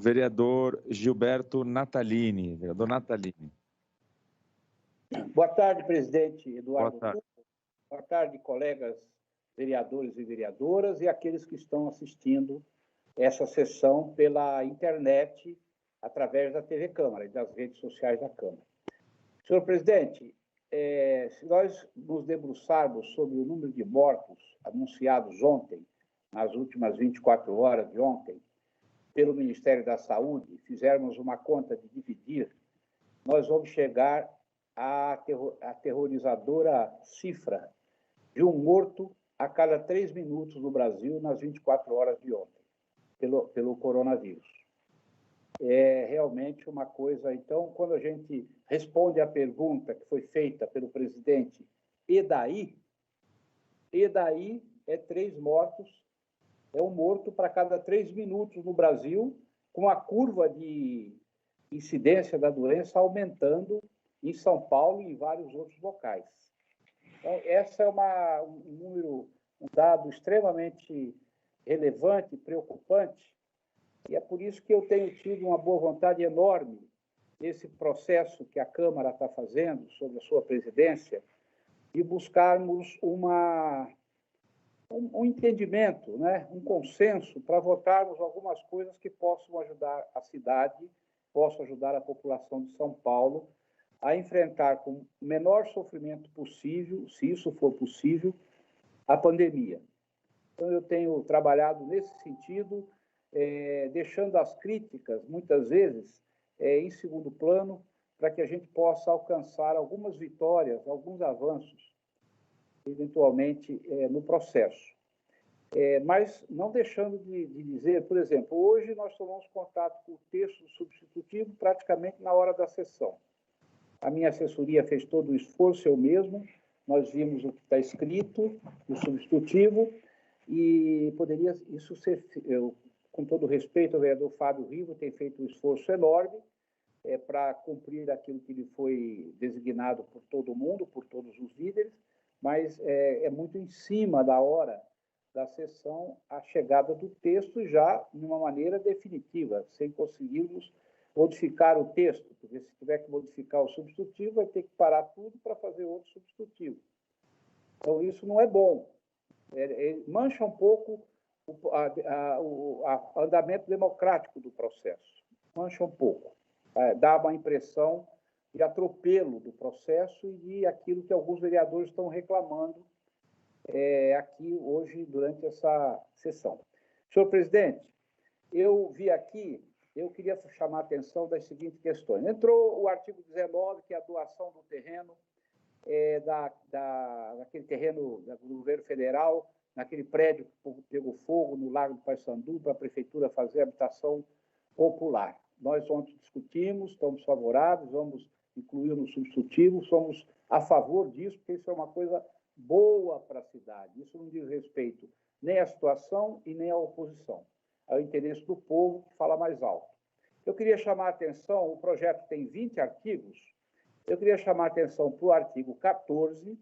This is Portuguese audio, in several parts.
vereador Gilberto Natalini. Vereador Natalini. Boa tarde, presidente Eduardo. Boa tarde. Boa tarde, colegas vereadores e vereadoras e aqueles que estão assistindo essa sessão pela internet, através da TV Câmara e das redes sociais da Câmara. Senhor presidente, se nós nos debruçarmos sobre o número de mortos anunciados ontem, nas últimas 24 horas de ontem, pelo Ministério da Saúde, fizermos uma conta de dividir, nós vamos chegar à aterrorizadora cifra de um morto a cada 3 minutos no Brasil nas 24 horas de ontem, pelo coronavírus. É realmente uma coisa... Então, quando a gente responde à pergunta que foi feita pelo presidente, e daí? E daí é 3 mortos, é um morto para cada 3 minutos no Brasil, com a curva de incidência da doença aumentando em São Paulo e em vários outros locais. Então, essa é um dado extremamente relevante, preocupante, e é por isso que eu tenho tido uma boa vontade enorme nesse processo que a Câmara está fazendo sobre a sua presidência, de buscarmos um entendimento, né? Um consenso para votarmos algumas coisas que possam ajudar a cidade, possam ajudar a população de São Paulo a enfrentar com o menor sofrimento possível, se isso for possível, a pandemia. Então, eu tenho trabalhado nesse sentido, deixando as críticas, muitas vezes, em segundo plano, para que a gente possa alcançar algumas vitórias, alguns avanços, eventualmente, no processo. Mas não deixando de dizer, por exemplo, hoje nós tomamos contato com o texto substitutivo praticamente na hora da sessão. A minha assessoria fez todo o esforço, eu mesmo, nós vimos o que está escrito no substitutivo e poderia isso ser... Com todo respeito, o vereador Fábio Rivo tem feito um esforço enorme para cumprir aquilo que lhe foi designado por todo mundo, por todos os líderes, mas é muito em cima da hora da sessão a chegada do texto já de uma maneira definitiva, sem conseguirmos modificar o texto, porque se tiver que modificar o substitutivo, vai ter que parar tudo para fazer outro substitutivo. Então, isso não é bom. Mancha um pouco o andamento democrático do processo. Mancha um pouco. Dá uma impressão de atropelo do processo e de aquilo que alguns vereadores estão reclamando aqui hoje, durante essa sessão. Senhor presidente, eu vi aqui, eu queria chamar a atenção das seguintes questões. Entrou o artigo 19, que é a doação do terreno, daquele terreno do governo federal, naquele prédio que pegou fogo no Lago do Paissandu, para a prefeitura fazer habitação popular. Nós ontem discutimos, estamos favoráveis, vamos incluir no substitutivo, somos a favor disso, porque isso é uma coisa boa para a cidade. Isso não diz respeito nem à situação e nem à oposição. É o interesse do povo que fala mais alto. Eu queria chamar a atenção, o projeto tem 20 artigos, eu queria chamar a atenção para o artigo 14,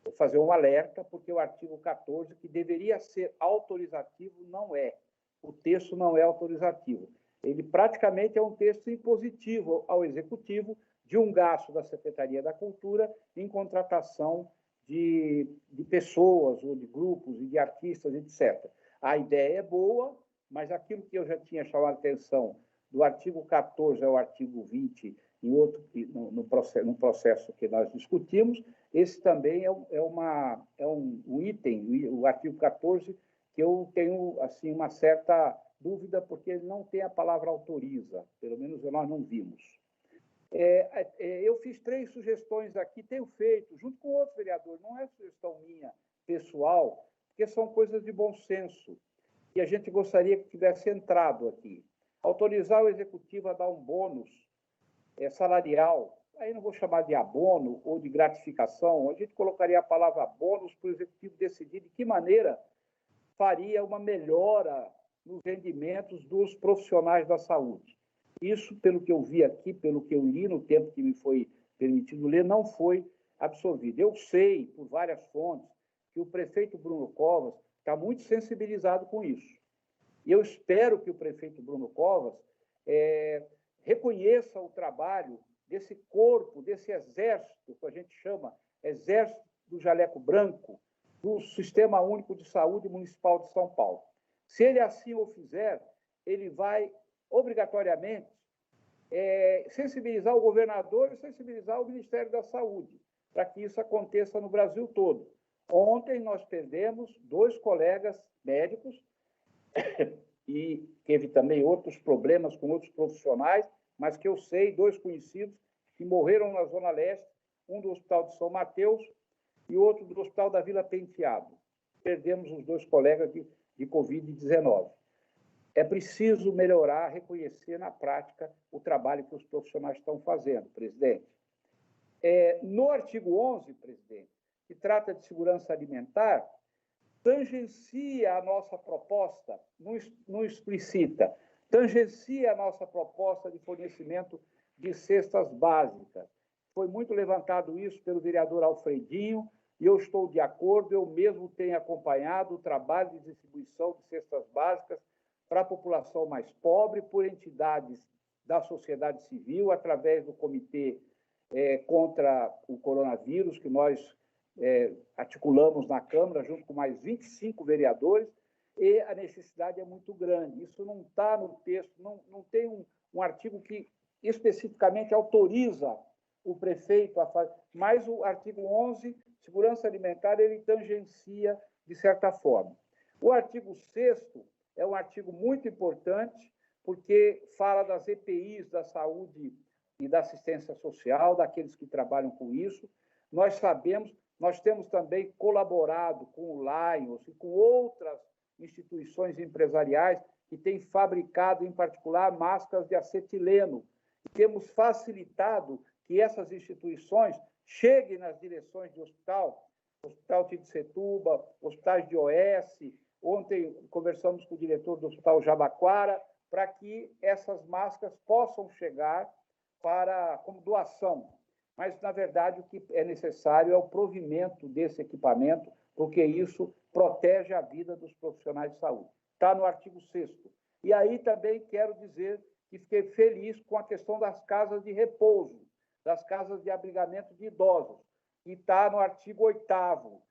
vou fazer um alerta, porque o artigo 14, que deveria ser autorizativo, não é. O texto não é autorizativo. Ele praticamente é um texto impositivo ao Executivo de um gasto da Secretaria da Cultura em contratação de pessoas ou de grupos e de artistas, etc. A ideia é boa, mas aquilo que eu já tinha chamado a atenção do artigo 14 ao artigo 20, no processo que nós discutimos, esse também é um item, o artigo 14, que eu tenho assim, uma certa dúvida, porque ele não tem a palavra autoriza, pelo menos nós não vimos. Eu fiz 3 sugestões aqui, tenho feito, junto com outros vereadores, não é sugestão minha, pessoal, porque são coisas de bom senso, e a gente gostaria que tivesse entrado aqui. Autorizar o Executivo a dar um bônus salarial, aí não vou chamar de abono ou de gratificação, a gente colocaria a palavra bônus para o Executivo decidir de que maneira faria uma melhora nos rendimentos dos profissionais da saúde. Isso, pelo que eu vi aqui, pelo que eu li no tempo que me foi permitido ler, não foi absorvido. Eu sei, por várias fontes, que o prefeito Bruno Covas está muito sensibilizado com isso. E eu espero que o prefeito Bruno Covas reconheça o trabalho desse corpo, desse exército, que a gente chama Exército do Jaleco Branco, do Sistema Único de Saúde Municipal de São Paulo. Se ele assim o fizer, ele vai, obrigatoriamente, sensibilizar o governador e sensibilizar o Ministério da Saúde, para que isso aconteça no Brasil todo. Ontem nós perdemos 2 colegas médicos e teve também outros problemas com outros profissionais, mas que eu sei, 2 conhecidos que morreram na Zona Leste, um do Hospital de São Mateus e outro do Hospital da Vila Penteado. Perdemos os 2 colegas de Covid-19. É preciso melhorar, reconhecer na prática o trabalho que os profissionais estão fazendo, presidente. No artigo 11, presidente, que trata de segurança alimentar, tangencia a nossa proposta, não explicita, tangencia a nossa proposta de fornecimento de cestas básicas. Foi muito levantado isso pelo vereador Alfredinho, e eu estou de acordo, eu mesmo tenho acompanhado o trabalho de distribuição de cestas básicas para a população mais pobre, por entidades da sociedade civil, através do Comitê contra o Coronavírus, que nós articulamos na Câmara, junto com mais 25 vereadores, e a necessidade é muito grande. Isso não está no texto, não tem um artigo que especificamente autoriza o prefeito a fazer, mas o artigo 11, segurança alimentar, ele tangencia de certa forma. O artigo 6º é um artigo muito importante, porque fala das EPIs da saúde e da assistência social, daqueles que trabalham com isso. Nós sabemos, nós temos também colaborado com o Lions e com outras instituições empresariais que têm fabricado, em particular, máscaras de acetileno. E temos facilitado que essas instituições cheguem nas direções de hospital, Hospital Tidsetuba, hospitais de OS. Ontem conversamos com o diretor do Hospital Jabaquara para que essas máscaras possam chegar como doação. Mas, na verdade, o que é necessário é o provimento desse equipamento, porque isso protege a vida dos profissionais de saúde. Está no artigo 6º. E aí também quero dizer que fiquei feliz com a questão das casas de repouso, das casas de abrigamento de idosos, que está no artigo 8º,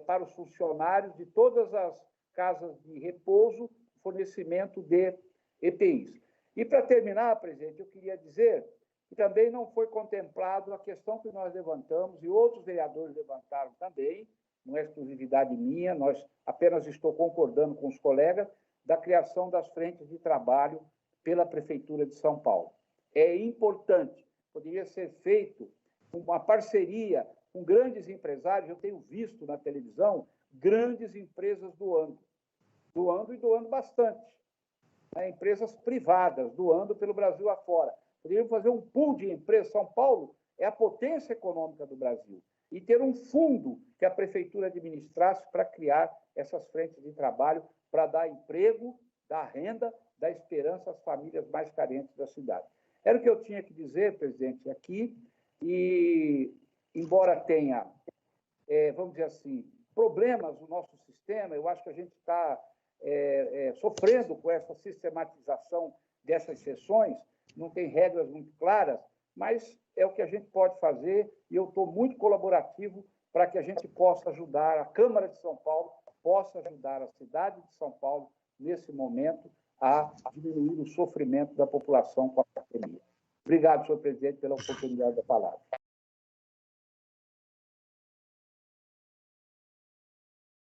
para os funcionários de todas as casas de repouso, fornecimento de EPIs. E, para terminar, presidente, eu queria dizer que também não foi contemplado a questão que nós levantamos, e outros vereadores levantaram também, não é exclusividade minha, nós apenas estou concordando com os colegas, da criação das frentes de trabalho pela Prefeitura de São Paulo. É importante, poderia ser feito uma parceria com grandes empresários. Eu tenho visto na televisão grandes empresas doando e doando bastante. Empresas privadas doando pelo Brasil afora. Poderiam fazer um pool de empresas. São Paulo é a potência econômica do Brasil. E ter um fundo que a Prefeitura administrasse para criar essas frentes de trabalho, para dar emprego, dar renda, dar esperança às famílias mais carentes da cidade. Era o que eu tinha que dizer, presidente, aqui. E, embora tenha, vamos dizer assim, problemas no nosso sistema, eu acho que a gente está sofrendo com essa sistematização dessas sessões, não tem regras muito claras, mas é o que a gente pode fazer, e eu estou muito colaborativo para que a gente possa ajudar, a Câmara de São Paulo possa ajudar a cidade de São Paulo, nesse momento, a diminuir o sofrimento da população com a pandemia. Obrigado, senhor presidente, pela oportunidade da palavra.